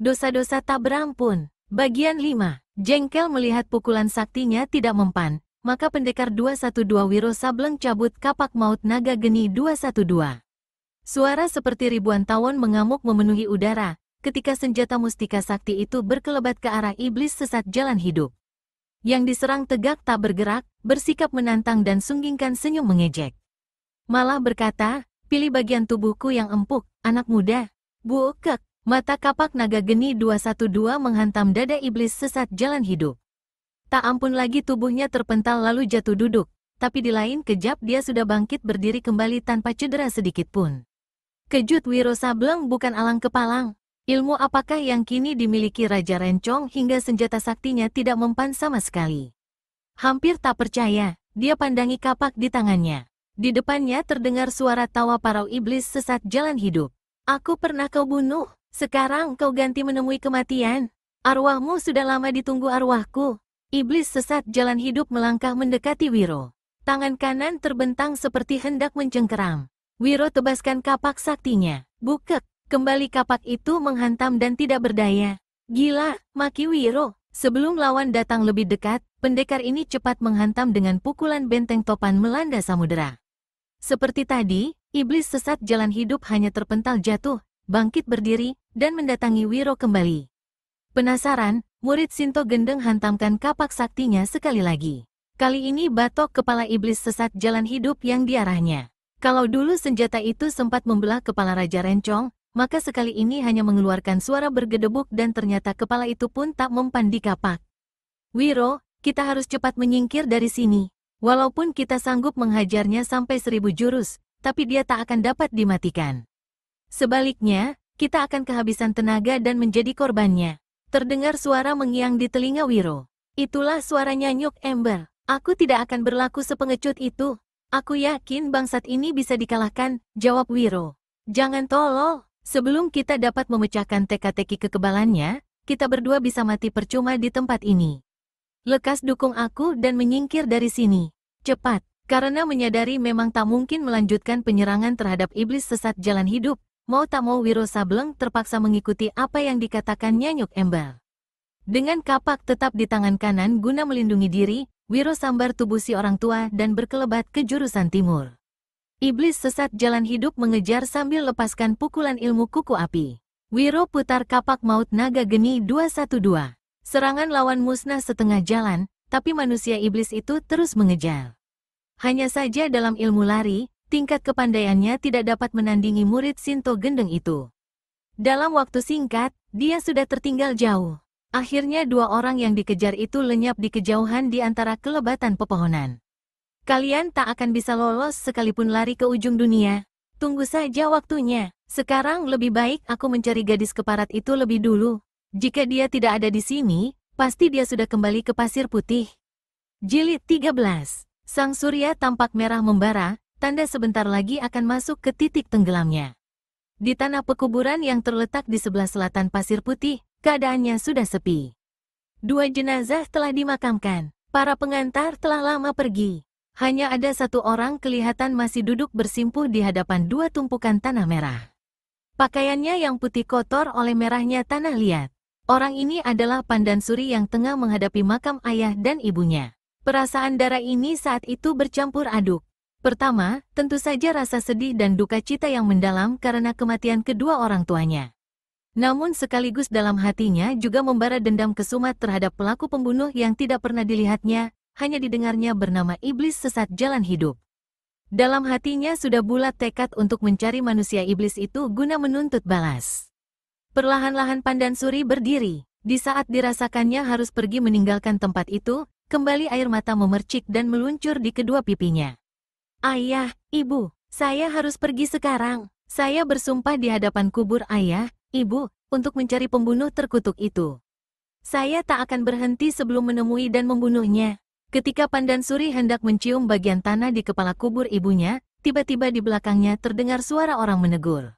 Dosa-dosa tak berampun. Bagian 5. Jengkel melihat pukulan saktinya tidak mempan, maka pendekar 212 Wiro Sableng cabut kapak maut naga geni 212. Suara seperti ribuan tawon mengamuk memenuhi udara, ketika senjata mustika sakti itu berkelebat ke arah iblis sesat jalan hidup. Yang diserang tegak tak bergerak, bersikap menantang dan sunggingkan senyum mengejek. Malah berkata, pilih bagian tubuhku yang empuk, anak muda. Buukek. Mata kapak naga geni 212 menghantam dada iblis sesat jalan hidup. Tak ampun lagi tubuhnya terpental lalu jatuh duduk, tapi di lain kejap dia sudah bangkit berdiri kembali tanpa cedera sedikit pun. Kejut Wiro Sableng bukan alang kepalang. Ilmu apakah yang kini dimiliki Raja Rencong hingga senjata saktinya tidak mempan sama sekali? Hampir tak percaya, dia pandangi kapak di tangannya. Di depannya terdengar suara tawa parau iblis sesat jalan hidup. Aku pernah kau bunuh. Sekarang kau ganti menemui kematian. Arwahmu sudah lama ditunggu arwahku. Iblis sesat jalan hidup melangkah mendekati Wiro. Tangan kanan terbentang seperti hendak mencengkeram. Wiro tebaskan kapak saktinya. Bukek. Kembali kapak itu menghantam dan tidak berdaya. Gila, maki Wiro. Sebelum lawan datang lebih dekat, pendekar ini cepat menghantam dengan pukulan benteng topan melanda samudera. Seperti tadi, iblis sesat jalan hidup hanya terpental jatuh, bangkit berdiri, dan mendatangi Wiro kembali. Penasaran, murid Sinto Gendeng hantamkan kapak saktinya sekali lagi. Kali ini batok kepala iblis sesat jalan hidup yang diarahnya. Kalau dulu senjata itu sempat membelah kepala Raja Rencong, maka sekali ini hanya mengeluarkan suara bergedebuk dan ternyata kepala itu pun tak mempan di kapak. Wiro, kita harus cepat menyingkir dari sini. Walaupun kita sanggup menghajarnya sampai 1000 jurus, tapi dia tak akan dapat dimatikan. Sebaliknya, kita akan kehabisan tenaga dan menjadi korbannya. Terdengar suara mengiang di telinga Wiro. Itulah suara Nyanyuk Ember. Aku tidak akan berlaku sepengecut itu. Aku yakin bangsat ini bisa dikalahkan, jawab Wiro. Jangan tolol. Sebelum kita dapat memecahkan teka-teki kekebalannya, kita berdua bisa mati percuma di tempat ini. Lekas dukung aku dan menyingkir dari sini. Cepat, karena menyadari memang tak mungkin melanjutkan penyerangan terhadap iblis sesat jalan hidup. Mau tak mau Wiro Sableng terpaksa mengikuti apa yang dikatakan Nyanyuk Ember. Dengan kapak tetap di tangan kanan guna melindungi diri, Wiro sambar tubuh si orang tua dan berkelebat ke jurusan timur. Iblis sesat jalan hidup mengejar sambil lepaskan pukulan ilmu kuku api. Wiro putar kapak maut naga geni 212. Serangan lawan musnah setengah jalan, tapi manusia iblis itu terus mengejar. Hanya saja dalam ilmu lari, tingkat kepandaiannya tidak dapat menandingi murid Sinto Gendeng itu. Dalam waktu singkat, dia sudah tertinggal jauh. Akhirnya dua orang yang dikejar itu lenyap di kejauhan di antara kelebatan pepohonan. Kalian tak akan bisa lolos sekalipun lari ke ujung dunia. Tunggu saja waktunya. Sekarang lebih baik aku mencari gadis keparat itu lebih dulu. Jika dia tidak ada di sini, pasti dia sudah kembali ke Pasir Putih. Jilid 13. Sang surya tampak merah membara, tanda sebentar lagi akan masuk ke titik tenggelamnya. Di tanah pekuburan yang terletak di sebelah selatan Pasir Putih, keadaannya sudah sepi. 2 jenazah telah dimakamkan. Para pengantar telah lama pergi. Hanya ada 1 orang kelihatan masih duduk bersimpuh di hadapan 2 tumpukan tanah merah. Pakaiannya yang putih kotor oleh merahnya tanah liat. Orang ini adalah Pandansuri yang tengah menghadapi makam ayah dan ibunya. Perasaan darah ini saat itu bercampur aduk. Pertama, tentu saja rasa sedih dan duka cita yang mendalam karena kematian kedua orang tuanya. Namun sekaligus dalam hatinya juga membara dendam kesumat terhadap pelaku pembunuh yang tidak pernah dilihatnya, hanya didengarnya bernama iblis sesat jalan hidup. Dalam hatinya sudah bulat tekad untuk mencari manusia iblis itu guna menuntut balas. Perlahan-lahan Pandansuri berdiri. Di saat dirasakannya harus pergi meninggalkan tempat itu, kembali air mata memercik dan meluncur di kedua pipinya. Ayah, ibu, saya harus pergi sekarang. Saya bersumpah di hadapan kubur ayah, ibu, untuk mencari pembunuh terkutuk itu. Saya tak akan berhenti sebelum menemui dan membunuhnya. Ketika Pandansuri hendak mencium bagian tanah di kepala kubur ibunya, tiba-tiba di belakangnya terdengar suara orang menegur.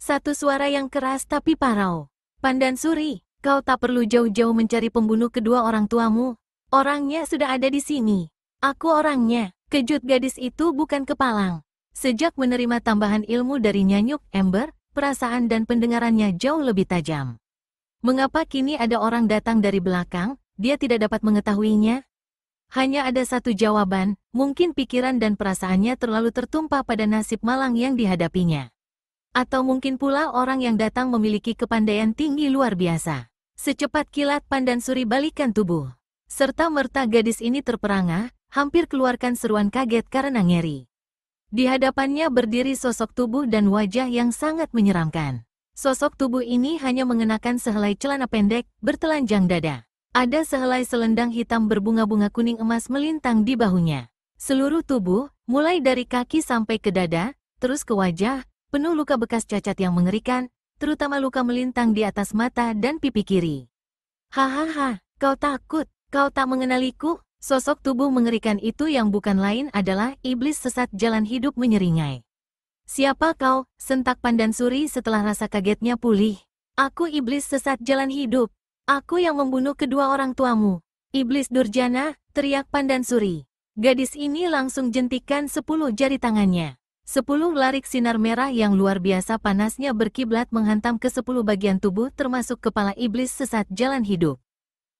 Satu suara yang keras tapi parau. Pandansuri, kau tak perlu jauh-jauh mencari pembunuh kedua orang tuamu. Orangnya sudah ada di sini. Aku orangnya. Kejut gadis itu bukan kepalang. Sejak menerima tambahan ilmu dari Nyanyuk Ember, perasaan dan pendengarannya jauh lebih tajam. Mengapa kini ada orang datang dari belakang, dia tidak dapat mengetahuinya? Hanya ada satu jawaban, mungkin pikiran dan perasaannya terlalu tertumpah pada nasib malang yang dihadapinya. Atau mungkin pula orang yang datang memiliki kepandaian tinggi luar biasa. Secepat kilat Pandansuri balikan tubuh. Serta-merta gadis ini terperangah, hampir keluarkan seruan kaget karena ngeri. Di hadapannya berdiri sosok tubuh dan wajah yang sangat menyeramkan. Sosok tubuh ini hanya mengenakan sehelai celana pendek, bertelanjang dada. Ada sehelai selendang hitam berbunga-bunga kuning emas melintang di bahunya. Seluruh tubuh, mulai dari kaki sampai ke dada, terus ke wajah, penuh luka bekas cacat yang mengerikan, terutama luka melintang di atas mata dan pipi kiri. Hahaha, kau takut, kau tak mengenaliku? Sosok tubuh mengerikan itu yang bukan lain adalah iblis sesat jalan hidup menyeringai. Siapa kau? Sentak Pandansuri setelah rasa kagetnya pulih. Aku iblis sesat jalan hidup. Aku yang membunuh kedua orang tuamu. Iblis durjana, teriak Pandansuri. Gadis ini langsung jentikan 10 jari tangannya. 10 larik sinar merah yang luar biasa panasnya berkiblat menghantam ke 10 bagian tubuh termasuk kepala iblis sesat jalan hidup.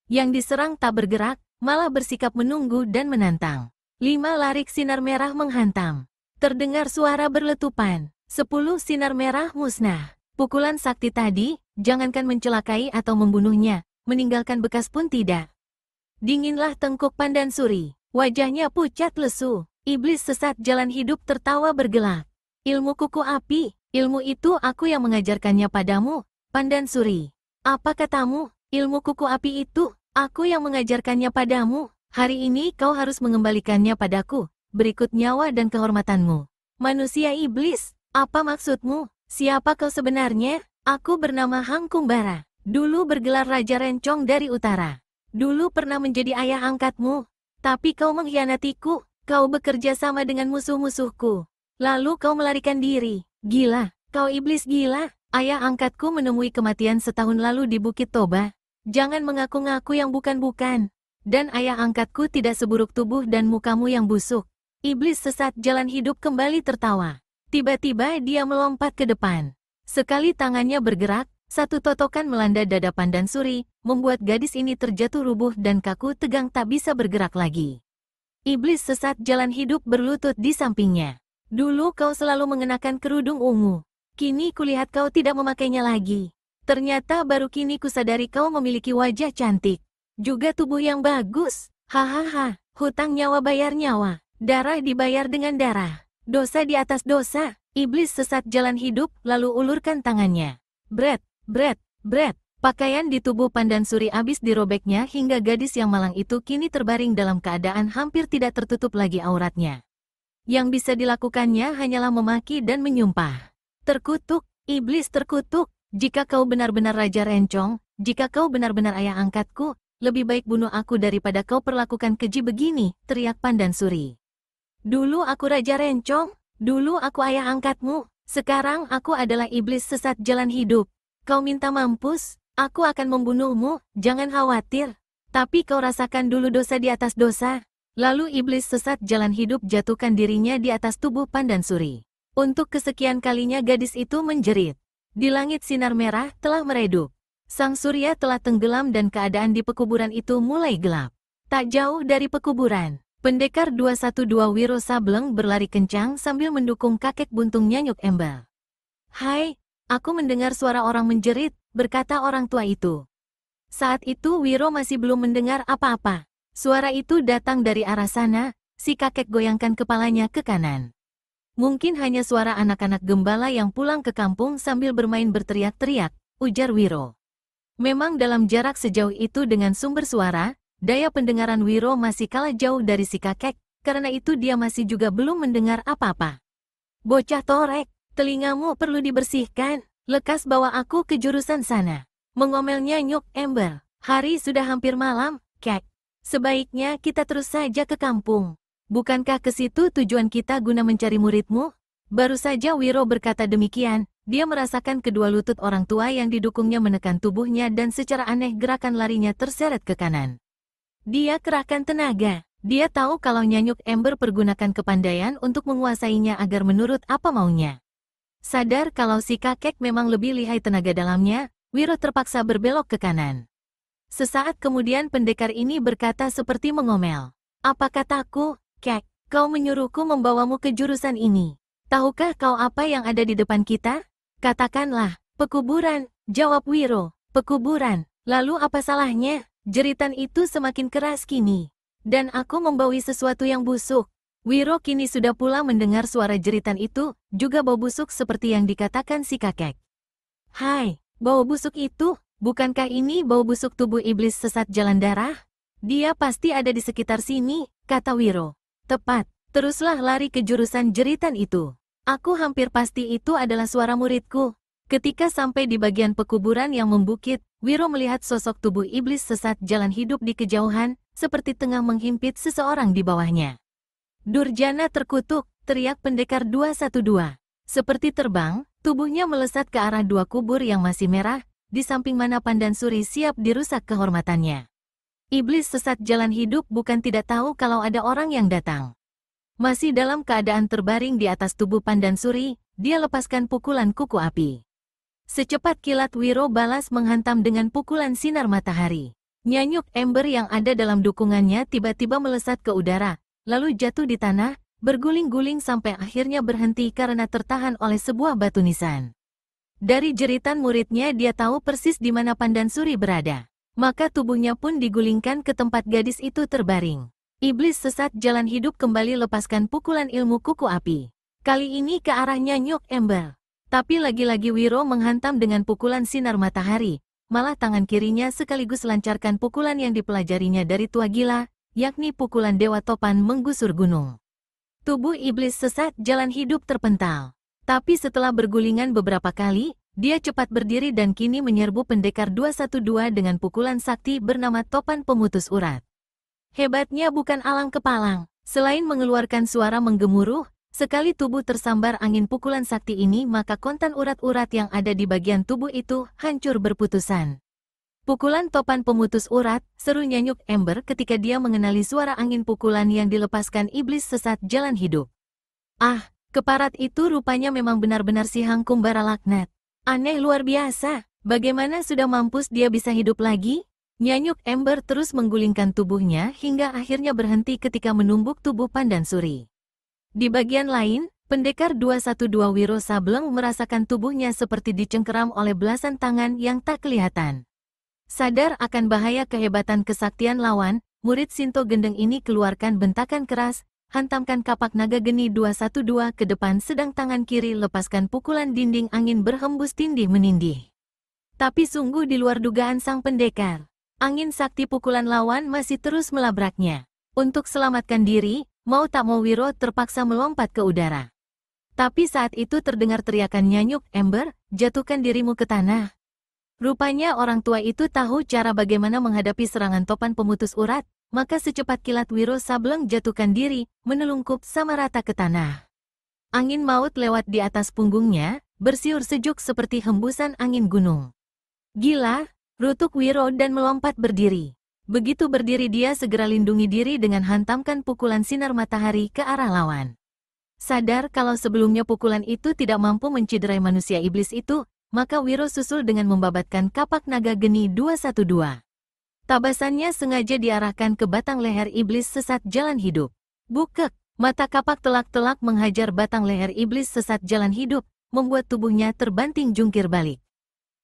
Yang diserang tak bergerak, malah bersikap menunggu dan menantang. 5 larik sinar merah menghantam. Terdengar suara berletupan. 10 sinar merah musnah. Pukulan sakti tadi, jangankan mencelakai atau membunuhnya, meninggalkan bekas pun tidak. Dinginlah tengkuk Pandansuri. Wajahnya pucat lesu. Iblis sesat jalan hidup tertawa bergelak. Ilmu kuku api, ilmu itu aku yang mengajarkannya padamu, Pandansuri. Apa katamu? Ilmu kuku api itu, aku yang mengajarkannya padamu. Hari ini kau harus mengembalikannya padaku, berikut nyawa dan kehormatanmu. Manusia iblis, apa maksudmu? Siapa kau sebenarnya? Aku bernama Hang Kumbara. Dulu bergelar Raja Rencong dari utara. Dulu pernah menjadi ayah angkatmu. Tapi kau mengkhianatiku. Kau bekerja sama dengan musuh-musuhku. Lalu kau melarikan diri. Gila, kau iblis gila. Ayah angkatku menemui kematian setahun lalu di Bukit Toba. Jangan mengaku-ngaku yang bukan-bukan. Dan ayah angkatku tidak seburuk tubuh dan mukamu yang busuk. Iblis sesat jalan hidup kembali tertawa. Tiba-tiba dia melompat ke depan. Sekali tangannya bergerak, satu totokan melanda dada Pandansuri, membuat gadis ini terjatuh rubuh dan kaku tegang tak bisa bergerak lagi. Iblis sesat jalan hidup berlutut di sampingnya. Dulu kau selalu mengenakan kerudung ungu. Kini kulihat kau tidak memakainya lagi. Ternyata baru kini kusadari kau memiliki wajah cantik. Juga tubuh yang bagus. Hahaha, hutang nyawa bayar nyawa. Darah dibayar dengan darah. Dosa di atas dosa. Iblis sesat jalan hidup lalu ulurkan tangannya. Bret, bret, bret. Pakaian di tubuh Pandansuri habis dirobeknya hingga gadis yang malang itu kini terbaring dalam keadaan hampir tidak tertutup lagi auratnya. Yang bisa dilakukannya hanyalah memaki dan menyumpah. Terkutuk, iblis terkutuk. Jika kau benar-benar Raja Rencong, jika kau benar-benar ayah angkatku, lebih baik bunuh aku daripada kau perlakukan keji begini, teriak Pandansuri. Dulu aku Raja Rencong, dulu aku ayah angkatmu, sekarang aku adalah iblis sesat jalan hidup. Kau minta mampus, aku akan membunuhmu, jangan khawatir. Tapi kau rasakan dulu dosa di atas dosa. Lalu iblis sesat jalan hidup jatuhkan dirinya di atas tubuh Pandansuri. Untuk kesekian kalinya gadis itu menjerit. Di langit sinar merah telah meredup. Sang surya telah tenggelam dan keadaan di pekuburan itu mulai gelap. Tak jauh dari pekuburan, Pendekar 212 Wiro Sableng berlari kencang sambil mendukung kakek buntung Nyanyuk Embal. Hai, aku mendengar suara orang menjerit, berkata orang tua itu. Saat itu Wiro masih belum mendengar apa-apa. Suara itu datang dari arah sana, si kakek goyangkan kepalanya ke kanan. Mungkin hanya suara anak-anak gembala yang pulang ke kampung sambil bermain berteriak-teriak, ujar Wiro. Memang dalam jarak sejauh itu dengan sumber suara, daya pendengaran Wiro masih kalah jauh dari si kakek, karena itu dia masih juga belum mendengar apa-apa. Bocah torek, telingamu perlu dibersihkan, lekas bawa aku ke jurusan sana. Mengomelnya Nyuk Embel. Hari sudah hampir malam, kek. Sebaiknya kita terus saja ke kampung. Bukankah ke situ tujuan kita guna mencari muridmu? Baru saja Wiro berkata demikian, dia merasakan kedua lutut orang tua yang didukungnya menekan tubuhnya dan secara aneh gerakan larinya terseret ke kanan. Dia kerahkan tenaga. Dia tahu kalau Nyanyuk Ember pergunakan kepandaian untuk menguasainya agar menurut apa maunya. Sadar kalau si kakek memang lebih lihai tenaga dalamnya, Wiro terpaksa berbelok ke kanan. Sesaat kemudian pendekar ini berkata seperti mengomel. Apa kataku, Kek? Kau menyuruhku membawamu ke jurusan ini. Tahukah kau apa yang ada di depan kita? Katakanlah, pekuburan, jawab Wiro. Pekuburan, lalu apa salahnya? Jeritan itu semakin keras kini. Dan aku membawi sesuatu yang busuk. Wiro kini sudah pula mendengar suara jeritan itu, juga bau busuk seperti yang dikatakan si kakek. Hai, bau busuk itu, bukankah ini bau busuk tubuh iblis sesat jalan darah? Dia pasti ada di sekitar sini, kata Wiro. Tepat, teruslah lari ke jurusan jeritan itu. Aku hampir pasti itu adalah suara muridku. Ketika sampai di bagian pekuburan yang membukit, Wiro melihat sosok tubuh iblis sesat jalan hidup di kejauhan, seperti tengah menghimpit seseorang di bawahnya. Durjana terkutuk, teriak pendekar 212. Seperti terbang, tubuhnya melesat ke arah dua kubur yang masih merah, di samping mana Pandansuri siap dirusak kehormatannya. Iblis sesat jalan hidup bukan tidak tahu kalau ada orang yang datang. Masih dalam keadaan terbaring di atas tubuh Pandansuri, dia lepaskan pukulan kuku api. Secepat kilat Wiro balas menghantam dengan pukulan sinar matahari. Nyanyuk ember yang ada dalam dukungannya tiba-tiba melesat ke udara, lalu jatuh di tanah, berguling-guling sampai akhirnya berhenti karena tertahan oleh sebuah batu nisan. Dari jeritan muridnya dia tahu persis di mana Pandansuri berada. Maka tubuhnya pun digulingkan ke tempat gadis itu terbaring. Iblis sesat jalan hidup kembali lepaskan pukulan ilmu kuku api. Kali ini ke arah Nyanyuk ember. Tapi lagi-lagi Wiro menghantam dengan pukulan sinar matahari. Malah tangan kirinya sekaligus lancarkan pukulan yang dipelajarinya dari tua gila, yakni pukulan Dewa Topan menggusur gunung. Tubuh iblis sesat jalan hidup terpental. Tapi setelah bergulingan beberapa kali, dia cepat berdiri dan kini menyerbu pendekar 212 dengan pukulan sakti bernama Topan Pemutus Urat. Hebatnya bukan alang kepalang. Selain mengeluarkan suara menggemuruh, sekali tubuh tersambar angin pukulan sakti ini maka kontan urat-urat yang ada di bagian tubuh itu hancur berputusan. Pukulan Topan Pemutus Urat, seru Nyanyuk ember ketika dia mengenali suara angin pukulan yang dilepaskan iblis sesat jalan hidup. Ah, keparat itu rupanya memang benar-benar si Hangkumbara laknat. Aneh luar biasa, bagaimana sudah mampus dia bisa hidup lagi? Nyanyuk ember terus menggulingkan tubuhnya hingga akhirnya berhenti ketika menumbuk tubuh Pandansuri. Di bagian lain, pendekar 212 Wiro Sableng merasakan tubuhnya seperti dicengkeram oleh belasan tangan yang tak kelihatan. Sadar akan bahaya kehebatan kesaktian lawan, murid Sinto Gendeng ini keluarkan bentakan keras, hantamkan kapak naga geni 212 ke depan sedang tangan kiri lepaskan pukulan dinding angin berhembus tindih menindih. Tapi sungguh di luar dugaan sang pendekar. Angin sakti pukulan lawan masih terus melabraknya. Untuk selamatkan diri, mau tak mau Wiro terpaksa melompat ke udara. Tapi saat itu terdengar teriakan Nyanyuk ember, jatuhkan dirimu ke tanah. Rupanya orang tua itu tahu cara bagaimana menghadapi serangan Topan Pemutus Urat, maka secepat kilat Wiro Sableng jatuhkan diri, menelungkup sama rata ke tanah. Angin maut lewat di atas punggungnya, bersiur sejuk seperti hembusan angin gunung. Gila, rutuk Wiro dan melompat berdiri. Begitu berdiri dia segera lindungi diri dengan hantamkan pukulan sinar matahari ke arah lawan. Sadar kalau sebelumnya pukulan itu tidak mampu menciderai manusia iblis itu, maka Wiro susul dengan membabatkan kapak naga geni 212. Tabasannya sengaja diarahkan ke batang leher iblis sesat jalan hidup. Bukek, mata kapak telak-telak menghajar batang leher iblis sesat jalan hidup, membuat tubuhnya terbanting jungkir balik.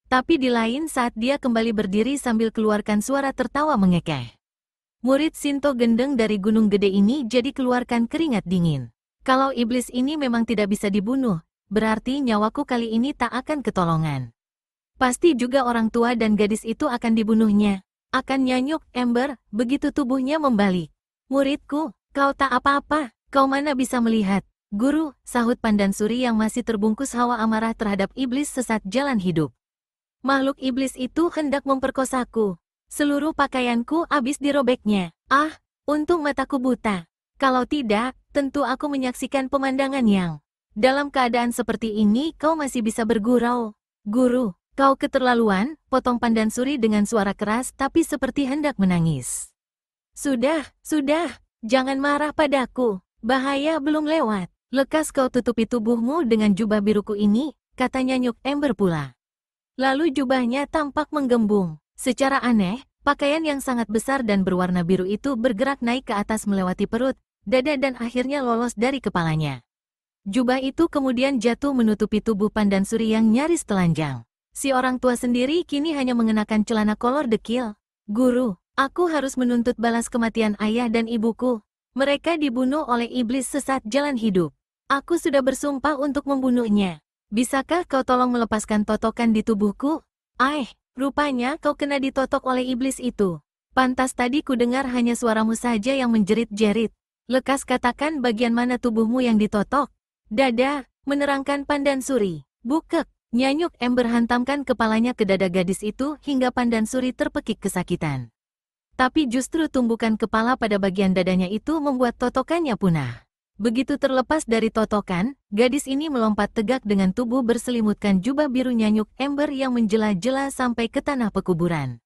Tapi di lain saat dia kembali berdiri sambil keluarkan suara tertawa mengekeh. Murid Sinto Gendeng dari Gunung Gede ini jadi keluarkan keringat dingin. Kalau iblis ini memang tidak bisa dibunuh, berarti nyawaku kali ini tak akan ketolongan. Pasti juga orang tua dan gadis itu akan dibunuhnya. Akan Nyanyuk ember, begitu tubuhnya membalik. Muridku, kau tak apa-apa, kau mana bisa melihat. Guru, sahut Pandansuri yang masih terbungkus hawa amarah terhadap iblis sesat jalan hidup. Makhluk iblis itu hendak memperkosaku. Seluruh pakaianku habis dirobeknya. Ah, untung mataku buta. Kalau tidak, tentu aku menyaksikan pemandangan yang... Dalam keadaan seperti ini kau masih bisa bergurau. Guru, kau keterlaluan, potong Pandansuri dengan suara keras tapi seperti hendak menangis. Sudah, jangan marah padaku. Bahaya belum lewat. Lekas kau tutupi tubuhmu dengan jubah biruku ini, kata Nyanyuk ember pula. Lalu jubahnya tampak menggembung. Secara aneh, pakaian yang sangat besar dan berwarna biru itu bergerak naik ke atas melewati perut, dada dan akhirnya lolos dari kepalanya. Jubah itu kemudian jatuh menutupi tubuh Pandansuri yang nyaris telanjang. Si orang tua sendiri kini hanya mengenakan celana kolor dekil. Guru, aku harus menuntut balas kematian ayah dan ibuku. Mereka dibunuh oleh iblis sesat jalan hidup. Aku sudah bersumpah untuk membunuhnya. Bisakah kau tolong melepaskan totokan di tubuhku? Rupanya kau kena ditotok oleh iblis itu. Pantas tadi ku dengar hanya suaramu saja yang menjerit-jerit. Lekas katakan bagian mana tubuhmu yang ditotok. Dada, menerangkan Pandansuri. Bukek, Nyanyuk Ember hantamkan kepalanya ke dada gadis itu hingga Pandansuri terpekik kesakitan. Tapi justru tumbukan kepala pada bagian dadanya itu membuat totokannya punah. Begitu terlepas dari totokan, gadis ini melompat tegak dengan tubuh berselimutkan jubah biru Nyanyuk Ember yang menjela-jela sampai ke tanah pekuburan.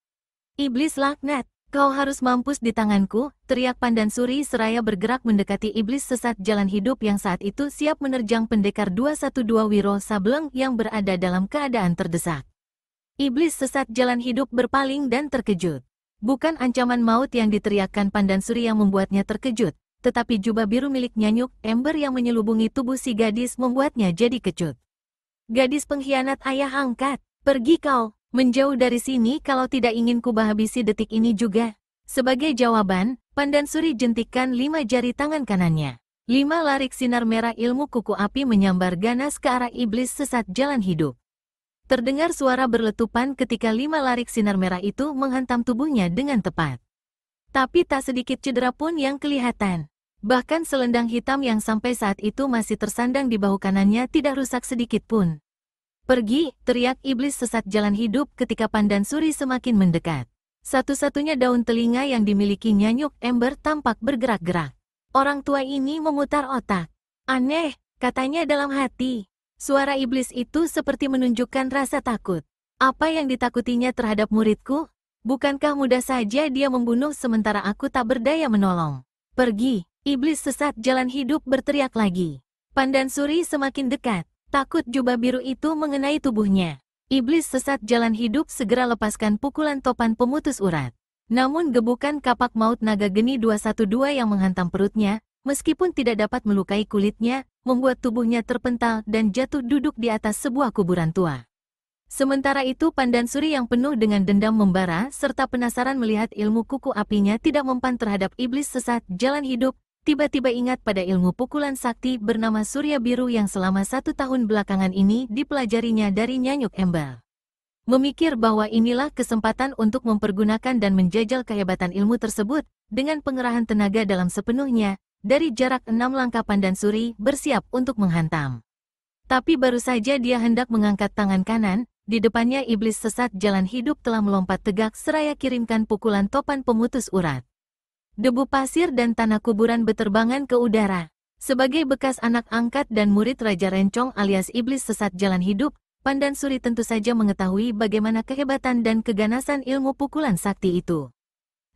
Iblis laknat! Kau harus mampus di tanganku, teriak Pandansuri seraya bergerak mendekati iblis sesat jalan hidup yang saat itu siap menerjang pendekar 212 Wiro Sableng yang berada dalam keadaan terdesak. Iblis sesat jalan hidup berpaling dan terkejut. Bukan ancaman maut yang diteriakkan Pandansuri yang membuatnya terkejut, tetapi jubah biru milik Nyanyuk Ember yang menyelubungi tubuh si gadis membuatnya jadi kecut. Gadis pengkhianat ayah angkat, pergi kau! Menjauh dari sini kalau tidak ingin kuhabisi detik ini juga. Sebagai jawaban, Pandansuri jentikkan 5 jari tangan kanannya. 5 larik sinar merah ilmu kuku api menyambar ganas ke arah iblis sesat jalan hidup. Terdengar suara berletupan ketika 5 larik sinar merah itu menghantam tubuhnya dengan tepat. Tapi tak sedikit cedera pun yang kelihatan. Bahkan selendang hitam yang sampai saat itu masih tersandang di bahu kanannya tidak rusak sedikit pun. Pergi, teriak iblis sesat jalan hidup ketika Pandansuri semakin mendekat. Satu-satunya daun telinga yang dimiliki Nyanyuk Ember tampak bergerak-gerak. Orang tua ini memutar otak. Aneh, katanya dalam hati. Suara iblis itu seperti menunjukkan rasa takut. Apa yang ditakutinya terhadap muridku? Bukankah mudah saja dia membunuh sementara aku tak berdaya menolong? Pergi, iblis sesat jalan hidup berteriak lagi. Pandansuri semakin dekat. Takut jubah biru itu mengenai tubuhnya. Iblis sesat jalan hidup segera lepaskan pukulan topan pemutus urat. Namun gebukan kapak maut naga geni 212 yang menghantam perutnya, meskipun tidak dapat melukai kulitnya, membuat tubuhnya terpental dan jatuh duduk di atas sebuah kuburan tua. Sementara itu Pandansuri yang penuh dengan dendam membara serta penasaran melihat ilmu kuku apinya tidak mempan terhadap iblis sesat jalan hidup, tiba-tiba ingat pada ilmu pukulan sakti bernama Surya Biru yang selama 1 tahun belakangan ini dipelajarinya dari Nyanyuk Ember. Memikir bahwa inilah kesempatan untuk mempergunakan dan menjajal kehebatan ilmu tersebut, dengan pengerahan tenaga dalam sepenuhnya, dari jarak 6 langkah Pandansuri bersiap untuk menghantam. Tapi baru saja dia hendak mengangkat tangan kanan, di depannya iblis sesat jalan hidup telah melompat tegak seraya kirimkan pukulan topan pemutus urat. Debu pasir dan tanah kuburan beterbangan ke udara. Sebagai bekas anak angkat dan murid Raja Rencong alias iblis sesat jalan hidup, Pandansuri tentu saja mengetahui bagaimana kehebatan dan keganasan ilmu pukulan sakti itu.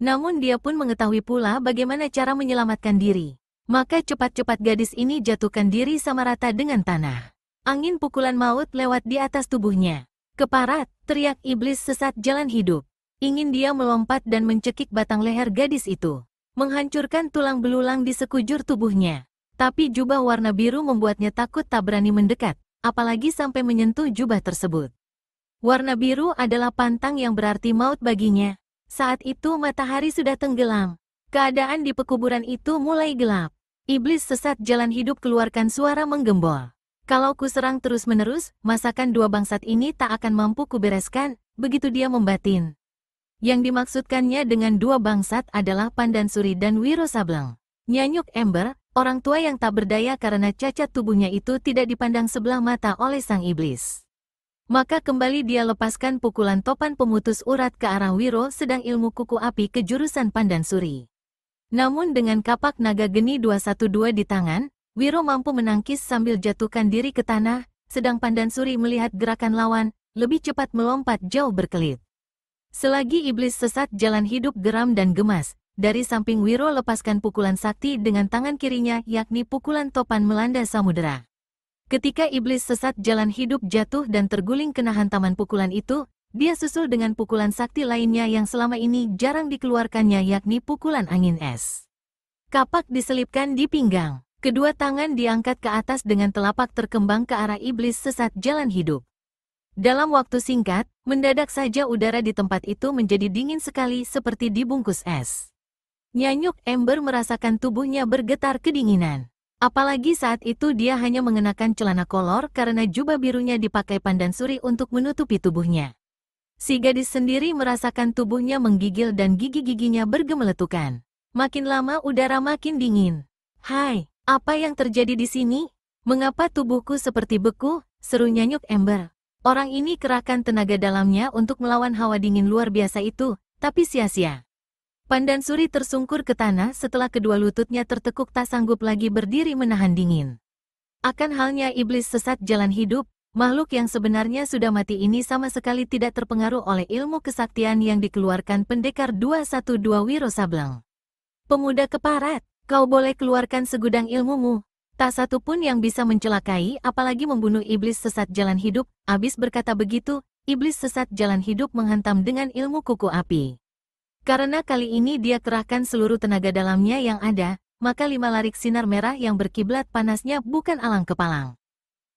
Namun dia pun mengetahui pula bagaimana cara menyelamatkan diri. Maka cepat-cepat gadis ini jatuhkan diri sama rata dengan tanah. Angin pukulan maut lewat di atas tubuhnya. Keparat, teriak iblis sesat jalan hidup. Ingin dia melompat dan mencekik batang leher gadis itu, menghancurkan tulang belulang di sekujur tubuhnya. Tapi jubah warna biru membuatnya takut tak berani mendekat, apalagi sampai menyentuh jubah tersebut. Warna biru adalah pantang yang berarti maut baginya. Saat itu matahari sudah tenggelam. Keadaan di pekuburan itu mulai gelap. Iblis sesat jalan hidup keluarkan suara menggembol. Kalau ku serang terus-menerus, masakan 2 bangsat ini tak akan mampu kubereskan, begitu dia membatin. Yang dimaksudkannya dengan 2 bangsat adalah Pandansuri dan Wiro Sableng. Nyanyuk Ember, orang tua yang tak berdaya karena cacat tubuhnya itu tidak dipandang sebelah mata oleh sang iblis. Maka kembali dia lepaskan pukulan topan pemutus urat ke arah Wiro sedang ilmu kuku api ke jurusan Pandansuri. Namun dengan kapak naga geni 212 di tangan, Wiro mampu menangkis sambil jatuhkan diri ke tanah, sedang Pandansuri melihat gerakan lawan, lebih cepat melompat jauh berkelit. Selagi iblis sesat jalan hidup geram dan gemas, dari samping Wiro lepaskan pukulan sakti dengan tangan kirinya yakni pukulan topan melanda samudera. Ketika iblis sesat jalan hidup jatuh dan terguling kena hantaman pukulan itu, dia susul dengan pukulan sakti lainnya yang selama ini jarang dikeluarkannya, yakni pukulan angin es. Kapak diselipkan di pinggang. Kedua tangan diangkat ke atas dengan telapak terkembang ke arah iblis sesat jalan hidup. Dalam waktu singkat, mendadak saja udara di tempat itu menjadi dingin sekali seperti dibungkus es. Nyanyuk Ember merasakan tubuhnya bergetar kedinginan. Apalagi saat itu dia hanya mengenakan celana kolor karena jubah birunya dipakai Pandansuri untuk menutupi tubuhnya. Si gadis sendiri merasakan tubuhnya menggigil dan gigi-giginya bergemeletukan. Makin lama udara makin dingin. "Hai, apa yang terjadi di sini? Mengapa tubuhku seperti beku?" seru Nyanyuk Ember. Orang ini kerahkan tenaga dalamnya untuk melawan hawa dingin luar biasa itu, tapi sia-sia. Pandansuri tersungkur ke tanah setelah kedua lututnya tertekuk tak sanggup lagi berdiri menahan dingin. Akan halnya iblis sesat jalan hidup, makhluk yang sebenarnya sudah mati ini sama sekali tidak terpengaruh oleh ilmu kesaktian yang dikeluarkan pendekar 212 Wiro Sableng. "Pemuda keparat, kau boleh keluarkan segudang ilmumu. Tak satu pun yang bisa mencelakai apalagi membunuh iblis sesat jalan hidup." Abis berkata begitu, iblis sesat jalan hidup menghantam dengan ilmu kuku api. Karena kali ini dia kerahkan seluruh tenaga dalamnya yang ada, maka 5 larik sinar merah yang berkiblat panasnya bukan alang kepalang.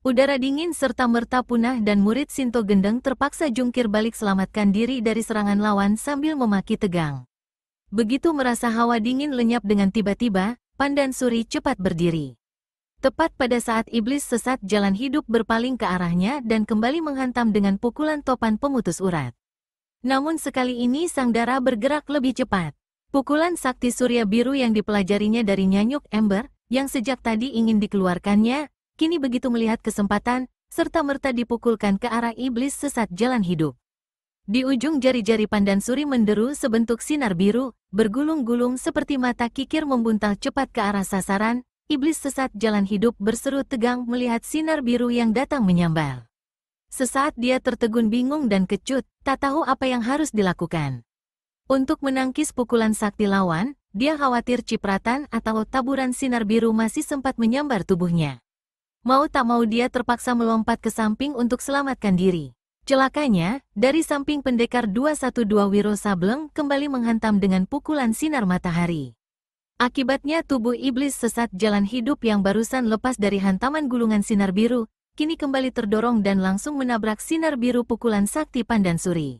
Udara dingin serta merta punah dan murid Sinto Gendeng terpaksa jungkir balik selamatkan diri dari serangan lawan sambil memaki tegang. Begitu merasa hawa dingin lenyap dengan tiba-tiba, Pandansuri cepat berdiri. Tepat pada saat iblis sesat jalan hidup berpaling ke arahnya dan kembali menghantam dengan pukulan topan pemutus urat. Namun sekali ini sang dara bergerak lebih cepat. Pukulan sakti surya biru yang dipelajarinya dari Nyanyuk Ember, yang sejak tadi ingin dikeluarkannya, kini begitu melihat kesempatan, serta-merta dipukulkan ke arah iblis sesat jalan hidup. Di ujung jari-jari Pandansuri menderu sebentuk sinar biru, bergulung-gulung seperti mata kikir membuntal cepat ke arah sasaran. Iblis sesat jalan hidup berseru tegang melihat sinar biru yang datang menyambar. Sesaat dia tertegun bingung dan kecut, tak tahu apa yang harus dilakukan. Untuk menangkis pukulan sakti lawan, dia khawatir cipratan atau taburan sinar biru masih sempat menyambar tubuhnya. Mau tak mau dia terpaksa melompat ke samping untuk selamatkan diri. Celakanya, dari samping pendekar 212 Wiro Sableng kembali menghantam dengan pukulan sinar matahari. Akibatnya tubuh iblis sesat jalan hidup yang barusan lepas dari hantaman gulungan sinar biru, kini kembali terdorong dan langsung menabrak sinar biru pukulan sakti Pandansuri.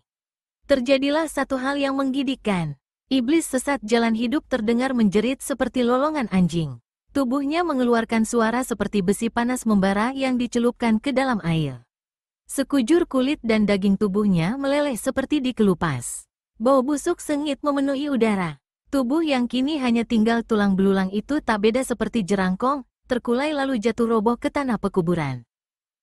Terjadilah satu hal yang menggigikkan. Iblis sesat jalan hidup terdengar menjerit seperti lolongan anjing. Tubuhnya mengeluarkan suara seperti besi panas membara yang dicelupkan ke dalam air. Sekujur kulit dan daging tubuhnya meleleh seperti dikelupas. Bau busuk sengit memenuhi udara. Tubuh yang kini hanya tinggal tulang belulang itu tak beda seperti jerangkong, terkulai lalu jatuh roboh ke tanah pekuburan.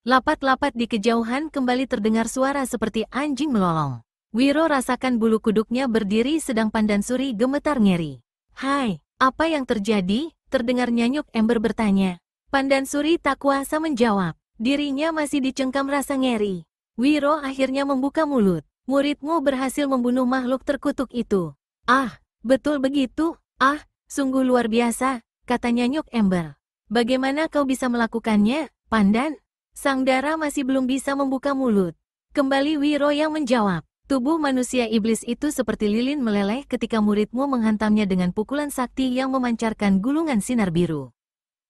Lapat-lapat di kejauhan kembali terdengar suara seperti anjing melolong. Wiro rasakan bulu kuduknya berdiri sedang Pandansuri gemetar ngeri. "Hai, apa yang terjadi?" terdengar Nyanyuk Ember bertanya. Pandansuri tak kuasa menjawab. Dirinya masih dicengkam rasa ngeri. Wiro akhirnya membuka mulut. "Muridmu berhasil membunuh makhluk terkutuk itu." "Ah, betul begitu? Ah, sungguh luar biasa," kata Nyanyuk Ember. "Bagaimana kau bisa melakukannya, Pandan?" Sang dara masih belum bisa membuka mulut. Kembali Wiro yang menjawab. Tubuh manusia iblis itu seperti lilin meleleh ketika muridmu menghantamnya dengan pukulan sakti yang memancarkan gulungan sinar biru.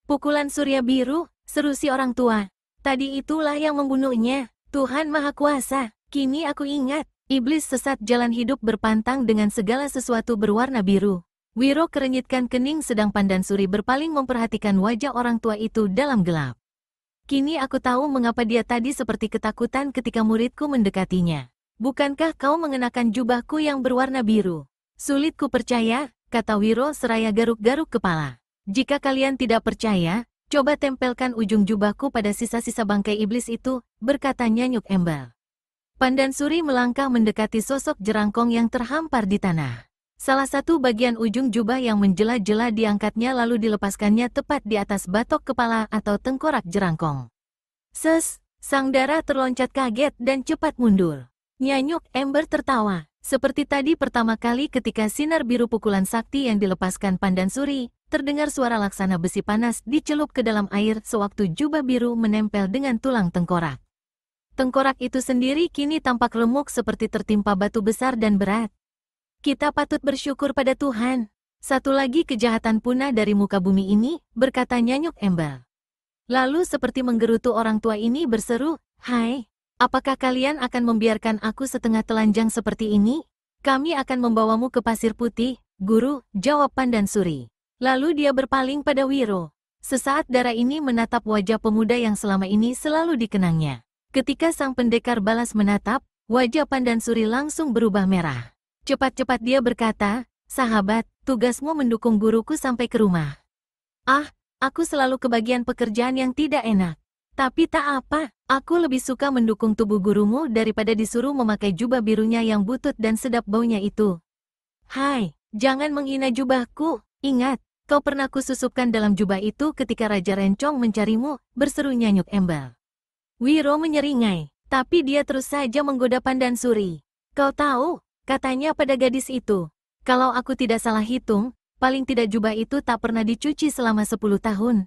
"Pukulan surya biru," seru si orang tua. "Tadi itulah yang membunuhnya. Tuhan Maha Kuasa, kini aku ingat." Iblis sesat jalan hidup berpantang dengan segala sesuatu berwarna biru. Wiro kerenyitkan kening sedang Pandansuri berpaling memperhatikan wajah orang tua itu dalam gelap. "Kini aku tahu mengapa dia tadi seperti ketakutan ketika muridku mendekatinya. Bukankah kau mengenakan jubahku yang berwarna biru?" "Sulit ku percaya," kata Wiro seraya garuk-garuk kepala. "Jika kalian tidak percaya, coba tempelkan ujung jubahku pada sisa-sisa bangkai iblis itu," berkata Nyanyuk Ember. Pandansuri melangkah mendekati sosok jerangkong yang terhampar di tanah. Salah satu bagian ujung jubah yang menjela-jela diangkatnya lalu dilepaskannya tepat di atas batok kepala atau tengkorak jerangkong. "Ses!" sang dara terloncat kaget dan cepat mundur. Nyanyuk Ember tertawa. Seperti tadi pertama kali ketika sinar biru pukulan sakti yang dilepaskan Pandansuri, terdengar suara laksana besi panas dicelup ke dalam air sewaktu jubah biru menempel dengan tulang tengkorak. Tengkorak itu sendiri kini tampak remuk seperti tertimpa batu besar dan berat. Kita patut bersyukur pada Tuhan. Satu lagi kejahatan punah dari muka bumi ini, berkata Nyanyuk Embel. Lalu seperti menggerutu orang tua ini berseru, "Hai, apakah kalian akan membiarkan aku setengah telanjang seperti ini? Kami akan membawamu ke Pasir Putih, Guru," jawab Pandan Suri. Lalu dia berpaling pada Wiro. Sesaat darah ini menatap wajah pemuda yang selama ini selalu dikenangnya. Ketika sang pendekar balas menatap, wajah Pandan Suri langsung berubah merah. Cepat-cepat dia berkata, "Sahabat, tugasmu mendukung guruku sampai ke rumah." "Ah, aku selalu kebagian pekerjaan yang tidak enak. Tapi tak apa, aku lebih suka mendukung tubuh gurumu daripada disuruh memakai jubah birunya yang butut dan sedap baunya itu." "Hai, jangan menghina jubahku. Ingat, kau pernah kususupkan dalam jubah itu ketika Raja Rencong mencarimu," berseru Nyanyuk Embel. Wiro menyeringai, tapi dia terus saja menggoda Pandan Suri. "Kau tahu," katanya pada gadis itu, "kalau aku tidak salah hitung, paling tidak jubah itu tak pernah dicuci selama 10 tahun.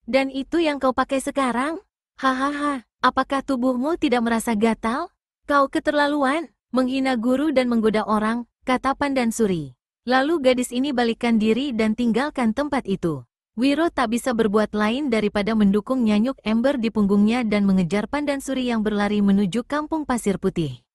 Dan itu yang kau pakai sekarang? Hahaha, apakah tubuhmu tidak merasa gatal? Kau keterlaluan, menghina guru dan menggoda orang," kata Pandan Suri. Lalu gadis ini balikkan diri dan tinggalkan tempat itu. Wiro tak bisa berbuat lain daripada mendukung Nyanyuk Ember di punggungnya dan mengejar Pandan Suri yang berlari menuju kampung Pasir Putih.